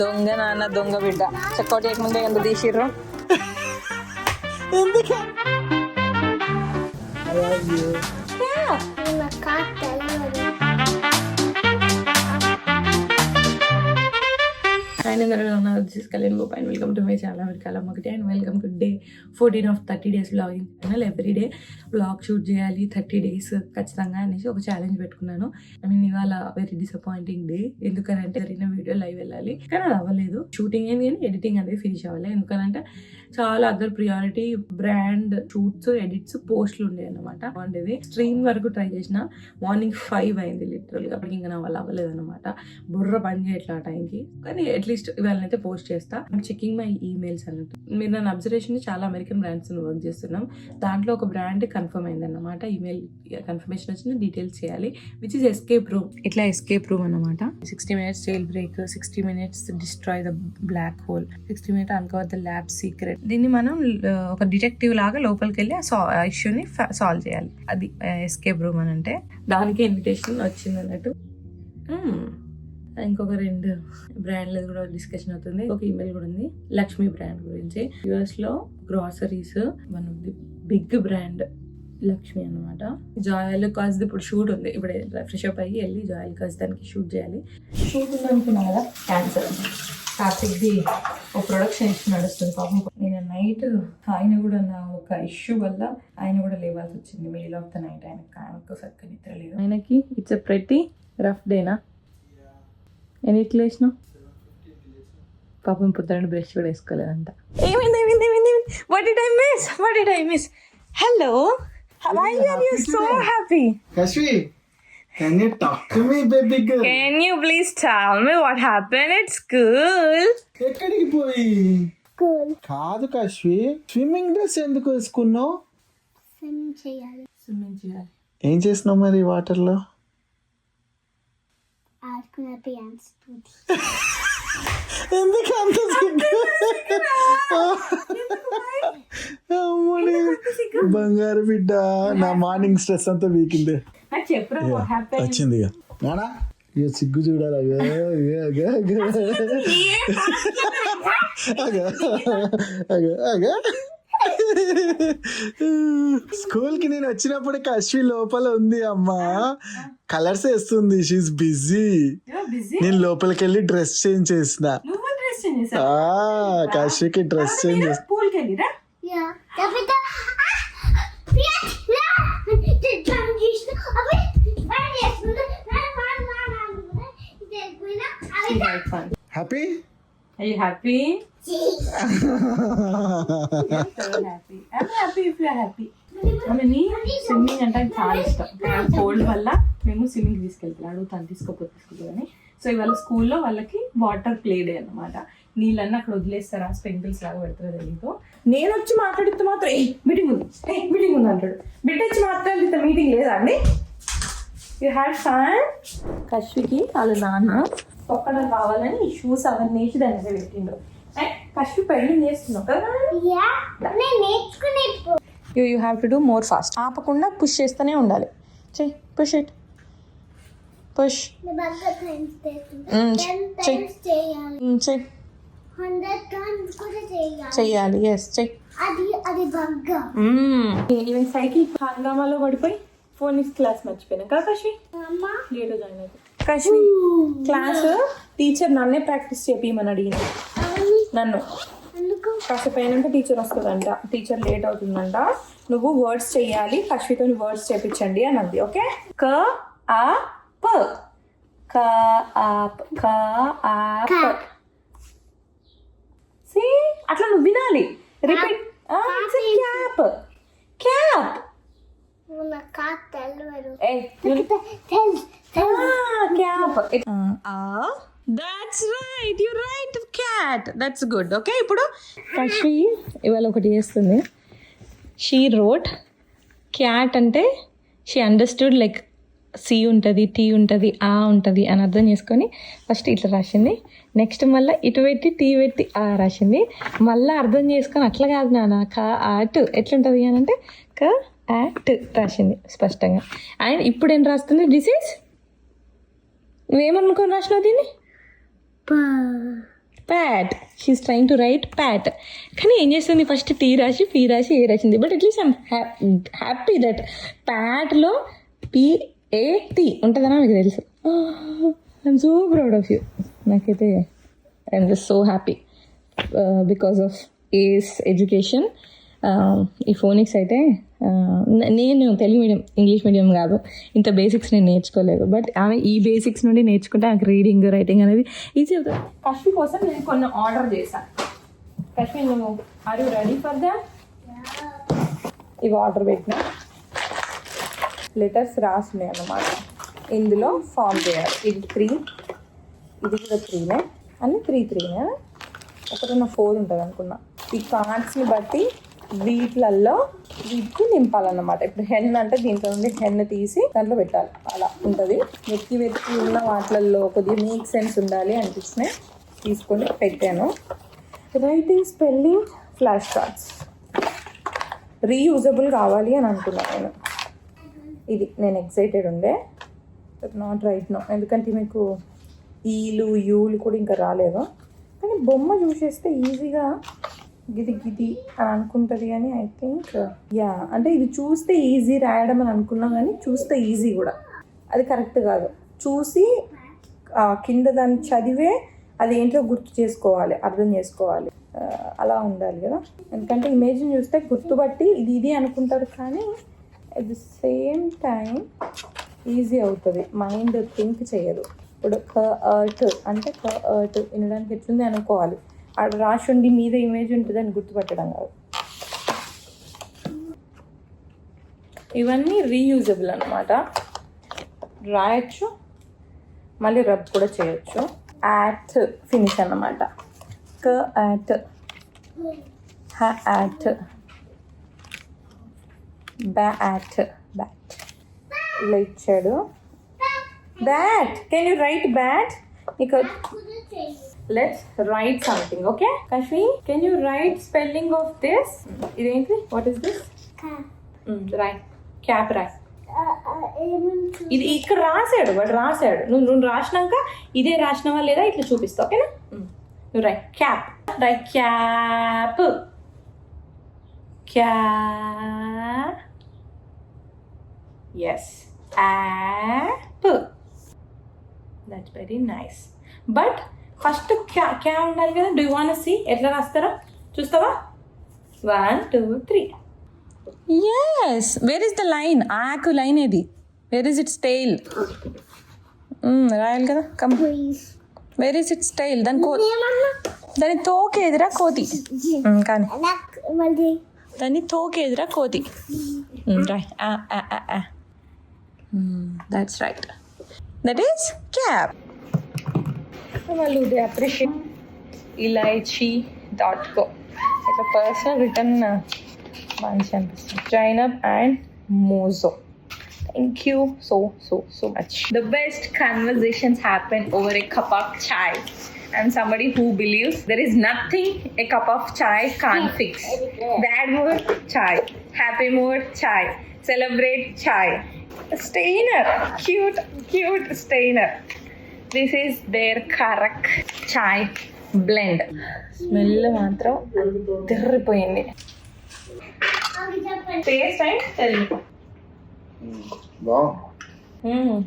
దొంగ నాన్న దొంగ బిడ్డ చెక్అౌట్ చేయకముందే ఎంత తీసిర్రు Kalyan Gopal and welcome to my channel welcome ఒకటి and welcome to day 14 of 30 days vlogging channel. Everyday vlog shoot చేయాలి 30 days ఖచ్చితంగా అనేసి ఒక ఛాలెంజ్ పెట్టుకున్నాను. ఐ మీన్ ఇవాళ వెరీ డిసప్పాయింటింగ్ డే. ఎందుకనంటే జరిగిన వీడియో లైవ్ వెళ్ళాలి కానీ అది అవ్వలేదు. షూటింగ్ ఏంది కానీ ఎడిటింగ్ అనేది ఫినిష్ అవ్వాలి. ఎందుకనంటే చాలా other priority brand shoots edits పోస్ట్లు ఉండే అనమాట. బాగుండేది. స్ట్రీమ్ వరకు ట్రై చేసిన మార్నింగ్ 5 అయింది లిటరల్గా. అప్పటికి ఇంకా నా వల్ల అవ్వలేదు అనమాట. బుర్ర పని చేయట్లా ఆ టైంకి. కానీ అట్లీస్ట్ ఇవాళనైతే పోస్ట్ చేస్తా. చెకింగ్ మై ఈమెయిల్స్ అన్నట్టు. మీరు నన్ను అబ్జర్వేషన్ చాలా అమెరికన్ బ్రాండ్స్ వర్క్ చేస్తున్నాం. దాంట్లో ఒక బ్రాండ్ కన్ఫర్మ్ అయింది అనమాట. ఈమెయిల్ కన్ఫర్మేషన్ వచ్చిన డీటెయిల్స్ చేయాలి. Which is escape room. ఇట్లా ఎస్కేప్ రూమ్ అనమాట. 60 minutes jail break, 60 minutes destroy the black hole, 60 minutes uncover the lab secret. దీన్ని మనం ఒక డిటెక్టివ్ లాగా లోపలికి వెళ్ళి ఆ ఇష్యూని సాల్వ్ చేయాలి. అది ఎస్కేప్ రూమ్ అని అంటే. దానికి ఇన్విటేషన్ వచ్చింది అన్నట్టు. ఇంకొక 2 బ్రాండ్లు కూడా డిస్కషన్ అవుతుంది. ఒక ఈమెయిల్ కూడా ఉంది లక్ష్మీ బ్రాండ్ గురించి. US లో groceries one of the big brand Lakshmi అనమాట. జాయల్ కాజ్ ఇప్పుడు షూట్ ఉంది. ఇప్పుడు ఫ్రెష్ అప్ అయ్యి వెళ్ళి జాయల్ కాజ్ దానికి షూట్ చేయాలి. షూట్ ఉంది అనుకున్నా కదా, క్యాన్సర్. కార్తిక్ది ఒక ప్రొడక్షన్ ఇష్యూ నడుస్తుంది పాపం. నేను నైట్ ఆయన కూడా నా ఒక ఇష్యూ వల్ల ఆయన కూడా లేవాల్సి వచ్చింది మిడిల్ ఆఫ్ ద నైట్. ఆయనకు సరిగ్గా నిద్ర లేదు. ఆయనకి ఇట్స్ ఎ ప్రెటీ రఫ్ డేనా. ఎన్నిట్లు వేసినావు పాపం? పొద్దున్న బ్రష్ కూడా వేసుకోలేదంట. What did I miss? Hello. Why are you so happy? Kashvi, can you talk to me, baby girl? Can you please tell me what happened at school? ఎక్కడికి పోయి? School. కాదు Kashvi, swimming dress ఎందుకు వేసుకున్నావు? Swimming చేయాలి. ఏం చేసినావు మరి water లో? ఆడుకున్న పియాన్స్. ఎందుకు అంత బంగారు బిడ్డ, నా మార్నింగ్ స్ట్రెస్ అంతా వీకిందే వచ్చింది. నానా ఇక సిగ్గు చూడాలి. స్కూల్ కి నేను వచ్చినప్పుడు కశ్వి లోపల ఉంది అమ్మా, కలర్స్ వేస్తుంది. She is busy. నేను లోపలికి వెళ్ళి డ్రెస్ చేంజ్ చేసిన. కశ్వికి డ్రెస్ చేంజ్ చేసిన. Happy? Are you happy? I'm happy if you are happy. Swimming అంటే చాలా ఇష్టం. కోల్డ్ వల్ల మేము స్విమ్మింగ్ తీసుకెళ్తాం. అడుగుతాను తీసుకోపోతుందని. సో ఇవాళ స్కూల్లో వాళ్ళకి వాటర్ ప్లే డే అన్నమాట. నీళ్ళన్నీ అక్కడ వదిలేస్తారా, స్ప్రింకిల్స్ లాగా పెడతారో తెలియదు. నేను వచ్చి మాట్లాడితే మాత్రం మీటింగ్ ఉంది అంటాడు. బిడ్డ వచ్చి మాట్లాడితే మీటింగ్ లేదా అండి? You had fun. కశ్వికి వాళ్ళ నాన్న ఒక్కడ కావాలని ఈ షూస్ అవన్నీ వేసి దాని మీద పెట్టిండు. కశ్వి పెళ్లి చేస్తున్నావు కదా. You have to do more fast. ఆపకుండా పుష్ చేస్తూనే ఉండాలి. చెయ్యి, పుష్ ఇట్, పుష్ చెయ్యాలి. ఎస్ చెయ్యి. ఈవెన్ సైకిల్ హంగామాలో పడిపోయి ఫోన్ క్లాస్ మర్చిపోయినా కదా కశ్వి. లేట్ జాయిన్ అయితే కశ్వి క్లాస్ టీచర్ నన్నే ప్రాక్టీస్ చేపిమని అడిగింది. నన్ను కాసేపు అయినాక టీచర్ వస్తుందంట. టీచర్ లేట్ అవుతుందంట. నువ్వు వర్డ్స్ చెయ్యాలి, కశ్వితో వర్డ్స్ చేపించండి అని అంది. ఓకే. క ఆ ప, క ఆ క ఆ ప. సి అట్లా నువ్వు వినాలి. Repeat. Cap cap. That's right, you're right, cat. That's good. Okay, ఇప్పుడు కశ్వి ఇవాళ ఒకటి చేస్తుంది. షీ రోట్ క్యాట్ అంటే షీ అండర్స్టూడ్ లైక్ సి ఉంటుంది, టీ ఉంటుంది, ఆ ఉంటుంది అని అర్థం చేసుకొని ఫస్ట్ ఇట్లా రాసింది. నెక్స్ట్ మళ్ళీ ఇటు పెట్టి టీ పెట్టి ఆ రాసింది. మళ్ళీ అర్థం చేసుకొని అట్లా కాదు నాన్న క ఆట్ ఎట్లుంటుంది అని అంటే క యాక్ట్ రాసింది స్పష్టంగా. అండ్ ఇప్పుడు ఏం రాస్తుంది? దిస్ ఈజ్ నువ్వేమనుకొని రాసినావు దీన్ని? Pat she is trying to write pat. కానీ ఏం చేస్తుంది, ఫస్ట్ టీ రాసి పీ రాసి ఏ రాసింది. But at least I'm happy that ప్యాట్లో PAT ఉంటుందని నాకు తెలుసు. I'm so proud of you. నాకైతే I'm just so happy because of Ace Education. ఈ ఫోనిక్స్ అయితే నేను తెలుగు మీడియం ఇంగ్లీష్ మీడియం కాదు, ఇంత బేసిక్స్ నేను నేర్చుకోలేదు. బట్ ఆమె ఈ బేసిక్స్ నుండి నేర్చుకుంటే నాకు రీడింగ్ రైటింగ్ అనేది ఈజీ అవుతుంది. కష్మి కోసం నేను కొన్ని ఆర్డర్ చేశాను. కష్మి, నువ్వు are you ready for that? ఇవి ఆర్డర్ పెట్టిన లెటర్స్ రాసినాయి అన్నమాట. ఇందులో ఫామ్ చేయాలి. ఇది 3, ఇది కూడా 3నే, అన్నీ 3 ఒకటన్నా 4 ఉంటుంది అనుకున్నా. ఈ కార్డ్స్ని బట్టి వీటికి నింపాలన్నమాట. ఇప్పుడు హెన్ అంటే దీంట్లో నుండి హెన్ తీసి దాంట్లో పెట్టాలి. అలా ఉంటుంది. వెతికి ఉన్న వాటిల్లో కొద్దిగా మేక్ సెన్స్ ఉండాలి అనిపించినాయి, తీసుకొని పెట్టాను. Writing, spelling, flash cards reusable కావాలి అని అనుకున్నాను నేను. నేను ఎక్సైటెడ్ ఉండే, బట్ నాట్ రైట్ నో, ఎందుకంటే మీకు ఈలు యూలు కూడా ఇంకా రాలేదు. కానీ బొమ్మ చూసేస్తే ఈజీగా గిది అని అనుకుంటుంది. కానీ ఐ థింక్ అంటే ఇది చూస్తే ఈజీ రాయడం అని అనుకున్నాం, కానీ చూస్తే ఈజీ కూడా అది కరెక్ట్ కాదు. చూసి కింద దాన్ని చదివే అది ఏంటో గుర్తు చేసుకోవాలి, అర్థం చేసుకోవాలి, అలా ఉండాలి కదా. ఎందుకంటే ఇమేజ్ని చూస్తే గుర్తుపట్టి ఇది అనుకుంటారు, కానీ at the same time easy అవుతుంది, మైండ్ థింక్ చేయదు. ఇప్పుడు కర్ట్ అంటే కర్ట్ వినడానికి ఎట్లుంది అనుకోవాలి, అక్కడ రాసి ఉండి మీద ఇమేజ్ ఉంటుంది అని గుర్తుపట్టడం కాదు. ఇవన్నీ రీయూజబుల్ అన్నమాట. రాయొచ్చు, మళ్ళీ రబ్ కూడా చేయొచ్చు. యాట్ ఫినిష్ అన్నమాట. కర్ట్, హ్యాట్, బ్యాట్, బ్యాట్ ఇలా ఇచ్చాడు. Bat, can you right bat? Let's write something, okay? Kashmi, can you write spelling of this? Identi? What is this? Right. Cap right. ఇది ఇక్కడ రాసాడు, వాడు రాసాడు. నువ్వు రాసినాక ఇదే రాసినవా లేదా ఇట్లా చూపిస్తావు, ఓకేనా? నువ్వు write cap, write cap, cap, yes, app. That's very nice. But first క్యా ఉండాలి కదా. Do you want to see ఎట్లా రాస్తారా? చూస్తావా? 1 2 3. Yes, where is the line? ఆకు లైన్ ఏది? Where is its tail? రాయాలి కదా. Come, where is its tail? దాని తోకేదిరా కోతి. కానీ దాన్ని తోకేదిరా కోతి. రాయ్. That's right. That is cap. వాళ్ళు దే అప్రిషియేట్ ilaichi.co. ఇట్లా పర్సనల్ రిటర్న్ మంచి అనిపిస్తుంది. Zainab and Mozo, thank you so much. The best conversations happen over a cup of chai. I'm somebody who believes there is nothing a cup of chai can't fix. Bad mood, chai. Happy mood, chai. Celebrate, chai. Stainer, cute stainer. This is their Karak chai blend. Smell మాత్రం తిర్రిపోయింది. Taste and తెలియదు.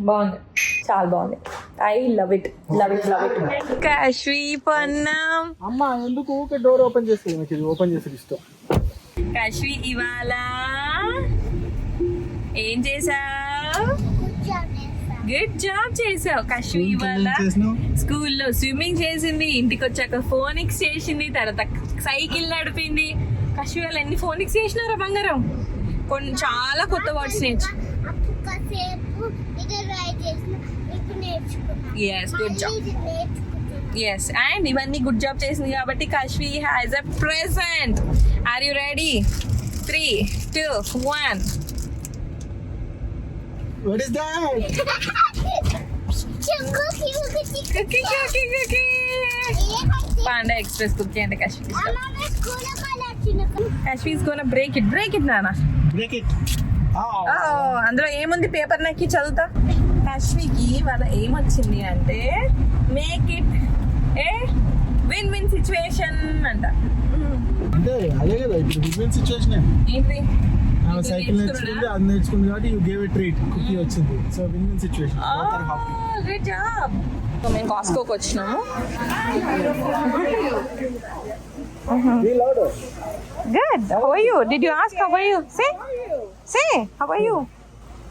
బాగుంది, చాలా బాగుంది. I love it. Kashvi పన్నం. అమ్మా ఎందుకు ఊకే డోర్ ఓపెన్ చేస్తుంది? నాకు ఇది ఓపెన్ చేసి ఇష్టం. కాశ్వీ ఇవాళ ఏం చేసావు? గుడ్ జాబ్ చేసావు. కశ్మి ఇవాళ స్కూల్లో స్విమ్మింగ్ చేసింది, ఇంటికి వచ్చాక ఫోనిక్స్ చేసింది, తర్వాత సైకిల్ నడిపింది. కశ్మి వాళ్ళు ఎన్ని ఫోనిక్స్ చేసినారా బంగారం? కొన్ని చాలా కొత్త words good job. Yes, and ఇవన్నీ గుడ్ జాబ్ చేసింది కాబట్టి Kashvi has a present. Are you ready? 3 2 1. What is that? Panda Express cookie and Kashmi. Kashmi is gonna break it, Nana. Break it. అందులో ఏముంది? పేపర్ నాకి చదువుతా. కాశ్మీకి వాళ్ళ ఏమొచ్చింది అంటే make it A win win situation అంట. అంటే అదే కదా ఇప్పుడు విన్ సిచ్యువేషన్ ఏంటి ఆమె సైకిల్ నేర్చుకుంది, అది నేర్చుకుంది కాబట్టి you gave a treat, cookie వచ్చింది. So win win situation. Good job. So మేము కాస్కోకి వచ్చినాము. Good. How are you? Did you ask how are you? Say. How are you?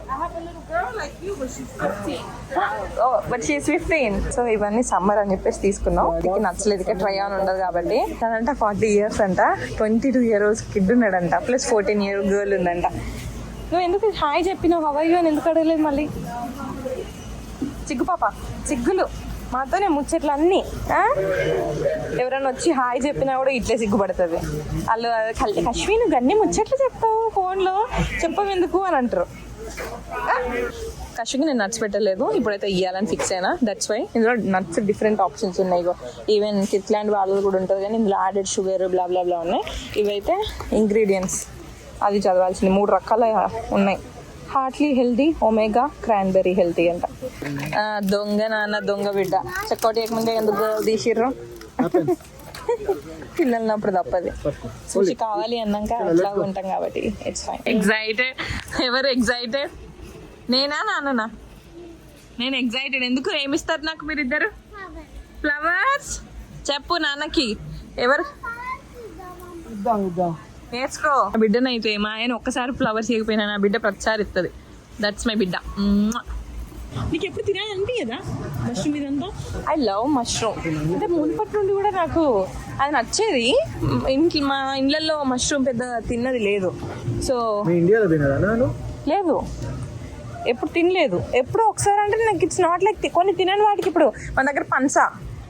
I have a little girl like you, but she's 15. Oh, but she's 15. So ఇవన్నీ summer అని చెప్పేసి తీసుకున్నాం. ఇది నచ్చలేదు, ఇక్కడ ట్రై ఆన్ ఉండదు కాబట్టి. తనంట 40 years అంట, 22 years కిడ్ ఉన్నాడంట, ప్లస్ 14 year గర్ల్ ఉందంట. నువ్వు ఎందుకు హాయ్ చెప్పినావు హవ్ ఆర్ యు అని ఎందుకు అడగలేదు మళ్ళీ? చిగ్గు పాప, చిగ్గులు మాతోనే ముచ్చట్లు అన్నీ. ఎవరైనా వచ్చి హాయ్ చెప్పినా కూడా ఇట్లే సిగ్గుపడుతుంది. వాళ్ళు అశ్విన్ నువ్వు అన్నీ ముచ్చట్లు చెప్తావు ఫోన్లో, చెప్పవు ఎందుకు అని అంటారు. కష్కి నేను నట్స్ పెట్టలేదు, ఇప్పుడైతే ఇవ్వాలని ఫిక్స్ అయినా. దట్స్ వై ఇందులో నట్స్ డిఫరెంట్ ఆప్షన్స్ ఉన్నాయి. ఈవెన్ కిత్లాండ్ వాళ్ళది కూడా ఉంటుంది, కానీ ఇందులో యాడెడ్ షుగర్ బ్లా బ్లా బ్లా ఉన్నాయి. ఇవైతే ఇంగ్రీడియంట్స్ అది చదవాల్సింది 3 రకాల ఉన్నాయి. Heartly healthy, omega, cranberry healthy అంట. దొంగ నాన్న దొంగ బిడ్డ చెక్అౌట్ చేయకముందే ఎందుకు తీసిర్రు? పిల్లలు అప్పుడు తప్పది. చూసి కావాలి అన్నాక అట్లా ఉంటాం కాబట్టి ఇట్స్ ఫైన్. ఎగ్జైటెడ్. ఎవరు ఎగ్జైటెడ్? నేనా నాన్ననా? నేను ఎగ్జైటెడ్. ఎందుకు ఏమిస్తారు నాకు మీరిద్దరు? ఫ్లవర్స్. చెప్పు నాన్నకి. ఎవరు నేర్చుకో. బిడ్డనైతే మా ఆయన ఒక్కసారి ఫ్లవర్స్ ఇవ్వకపోయినా నా బిడ్డ ప్రతిసారి ఇస్తుంది. దట్స్ మై బిడ్డ. నీకు ఎప్పుడు తినాలి అనిపించదా మష్రూమ్ ఇదంతా? I love mushroom. అంటే మునుపటి నుండి కూడా నాకు అది నచ్చేది. మా ఇళ్ళల్లో మష్రూమ్ పెద్ద తిన్నది లేదు. సో ఇండియాలో తినదా? లేదు, ఎప్పుడు తినలేదు. ఎప్పుడో ఒకసారి అంటే నాకు ఇట్స్ నాట్ లైక్ కొన్ని తినని వాటికి. ఇప్పుడు మన దగ్గర పనస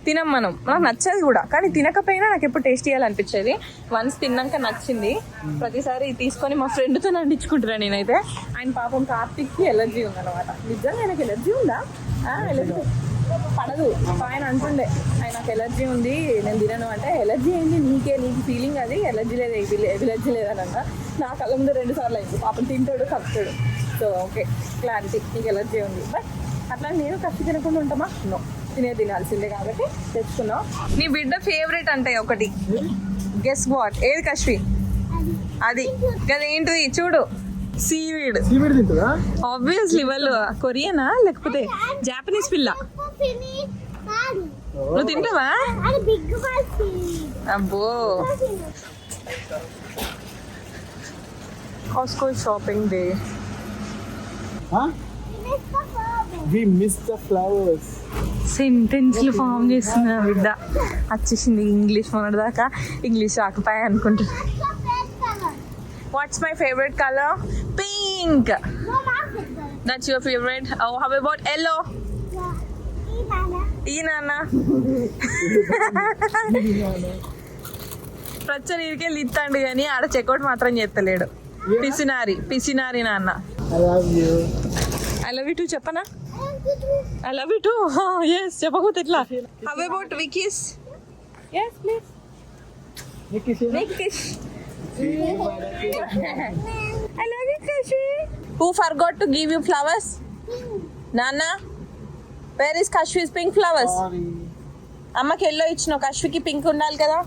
తినం మనం, నాకు నచ్చదు కూడా, కానీ తినకపోయినా నాకు ఎప్పుడు టేస్ట్ చేయాలనిపించేది. వన్స్ తిన్నాక నచ్చింది. ప్రతిసారి తీసుకొని మా ఫ్రెండ్తో నండించుకుంటున్నాను నేనైతే. ఆయన పాపం కార్తిక్కి ఎలర్జీ ఉందన్నమాట. నిజంగా ఆయనకు ఎలర్జీ ఉందా? ఎలర్జీ పడదు. ఆయన అంటుండే నాకు ఎలర్జీ ఉంది నేను తినను అంటే, ఎలర్జీ ఏంటి నీకు ఫీలింగ్ అది, ఎలర్జీ లేదు ఎలర్జీ లేదనంట. నా కళ్ళ ముందు 2 సార్లు అయింది. పాపం తింటాడు కలుపుతాడు. సో ఓకే క్లారిటీ, నీకు ఎలర్జీ ఉంది. బట్ అట్లా నేను కష్ట తినకుండా ఉంటామా? నో, తినాల్సిందే కాబట్టి తెచ్చుకున్నాం. నీ బిడ్డ ఫేవరెట్ అంటే ఒకటి గెస్ వాట్? ఏది కష్వి? అది ఏంటిది చూడు, సీవీడ్. ఆబ్వియస్లీ వాళ్ళు కొరియనా లేకపోతే జాపనీస్ పిల్ల. నువ్వు తింటావా? అబ్బో. Costco shopping day. We missed the flowers. సెంటెన్స్లు ఫామ్ చేస్తున్నా బిడ్డ. వచ్చేసింది ఇంగ్లీష్ మొన్నటి దాకా ఇంగ్లీష్ రాకపోయా అనుకుంటున్నా. What's my favourite colour? Pink. That's your favourite. How about yellow? ఈ నాన్న ప్రచ్చరికే లిత్తాండు కానీ ఆడ చెక్అౌట్ మాత్రం చేస్తలేడు. పిసినారి నాన్న. ఐ లవ్ యూ టూ చెప్పనా? I love you too. Yes, చెప్పకపోతే ఎట్లా? How about Vicky's? Yes, please. Vicky's. I love you, Kashi. Who forgot to give you flowers? Nana? Where is Kashvi's pink flowers? Sorry. అమ్మకి yellow ఇచ్చినావు, కష్వికి pink ఉండాలి కదా.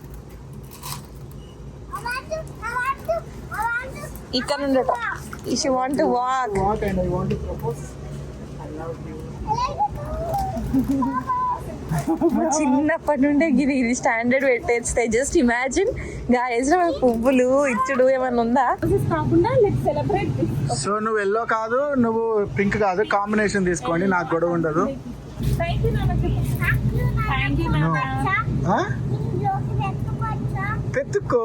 ఇక్కడ ఉండట. If you want to walk. Walk and I want to propose. I love you. చిన్నప్పటి నుండే ఇది standard పెట్టేస్తే జస్ట్ ఇమాజిన్ గాయస్. పువ్వులు ఇచ్చుడు ఏమన్నా ఉందా? కాకుండా లెట్స్ సెలబ్రేట్. సో నువ్వు ఎల్లో కాదు, నువ్వు పింక్ కాదు, కాంబినేషన్ తీసుకోండి, నాకు గొడవ ఉండదు. పెట్టుకో,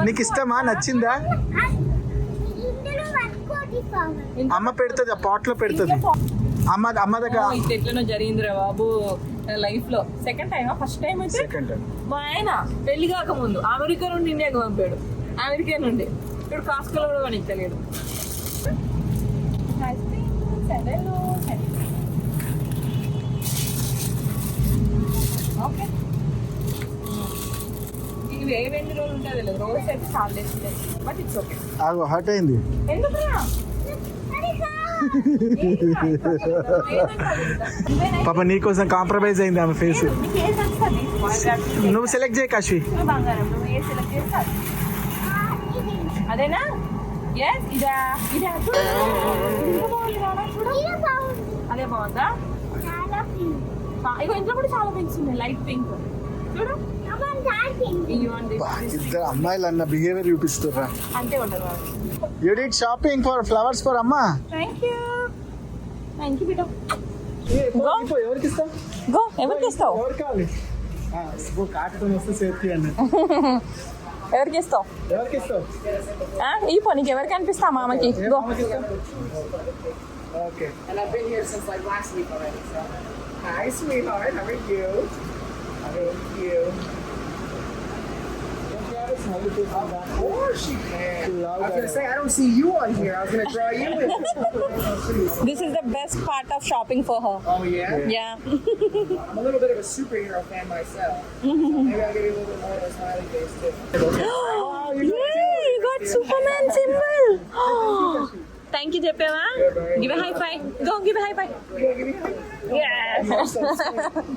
నీకు ఇష్టమా? నచ్చిందా? అమ్మ పెడుతుంది, ఆ పాట్ లో పెడుతుంది. అమ్మ దగ్గర ఎట్లనో జరిగిందిరా బాబు లైఫ్ లో. సెకండ్ టైం ఫస్ట్ టైం అయితే మా ఆయన పెళ్లి కాకముందు అమెరికా నుండి ఇండియాకి పంపాడు. అమెరికా నుండి ఇప్పుడు కాస్కోలో కూడా పనిచ్చలేడు. ఓకే, ఇవి ఏ 2 రోజులు ఉంటుంది లేదు. రోజు అయితే చాలా days but it's okay. Hurt అయింది. ఎందుకు పాప నీకోసం కాంప్రమైజ్ అయింది ఆమె ఫేస్. నువ్వు సెలెక్ట్ చేయి కాశ్వి. బంగారం నువ్వు ఏ సెలెక్ట్ చేస్తా అదేనా ఎస్ ఇదా ఇదా చూడు ఇది బాగుంది కదా చూడు అదే బాగుందా చాలా pink. ఇగో ఇంట్లో కూడా చాలా పింక్స్ ఉన్నాయి లైట్ పింక్ చూడు ఇవ్వండి ఇద్దరు అమ్మాయిలు అన్న బిహేవియర్ చూపిస్తుర్రా. అంతే ఉండదు you did shopping for flowers for అమ్మా. థ్యాంక్ యూ బిడ్డ ఎవరికి ఇస్తావు? గో ఎవరికి ఇస్తావు ఎవరు కావాలి? కాటుతో వస్తే సేఫ్టీ అన్న. ఎవరికి ఇస్తావు ఎవరికి ఇస్తావు? ఈ పో నీకు ఎవరికి అనిపిస్తా మామకి go okay. And I've been here since like last week already. So. Hi, sweetheart. How are you? How are you? Of course you can. I was gonna say I don't see you on here. I was gonna draw you in. This is the best part of shopping for her Oh yeah. Yeah I'm a little bit of a superhero fan myself. So maybe I'll give you a little bit more of a smiley face too. you got Superman symbol thank you చెప్పావా give high five go give high five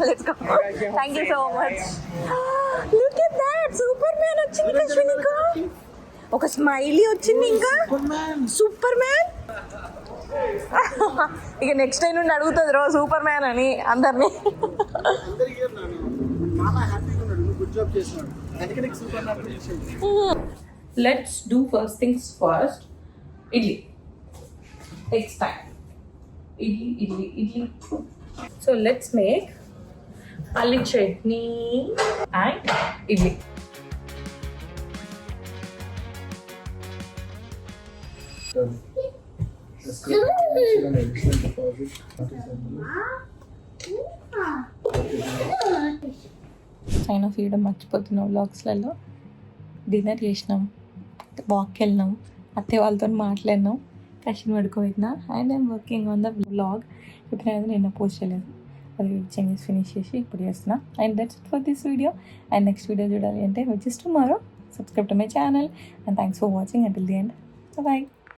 let's go thank you so much look at that Superman వచ్చింది కశ్వినికా ఒక smiley వచ్చింది ఇంకా Superman ఇక next time నుండి అడుగుతుంది రో సూపర్ మ్యాన్ అని అందరినీ let's do first things first. Idli takes time. Idli. So let's make aloo chutney and idli. Sign off ఇవ్వడం మర్చిపోతున్నాం వ్లాగ్స్లలో. డిన్నర్ చేసినాం, వాక్కి వెళ్ళినాం, అత్తయ్య వాళ్ళతో మాట్లాడినాం, కషన్ పడుకోబెట్టినా and I'm working on the vlog. ఇప్పుడు అయితే నిన్న పోస్ట్ చేయలేదు, అది చేంజెస్ ఫినిష్ చేసి ఇప్పుడు చేస్తున్నా. And that's it for this video. And next video చూడాలి అంటే which is tomorrow. Subscribe to my channel and thanks for watching until the end. Bye.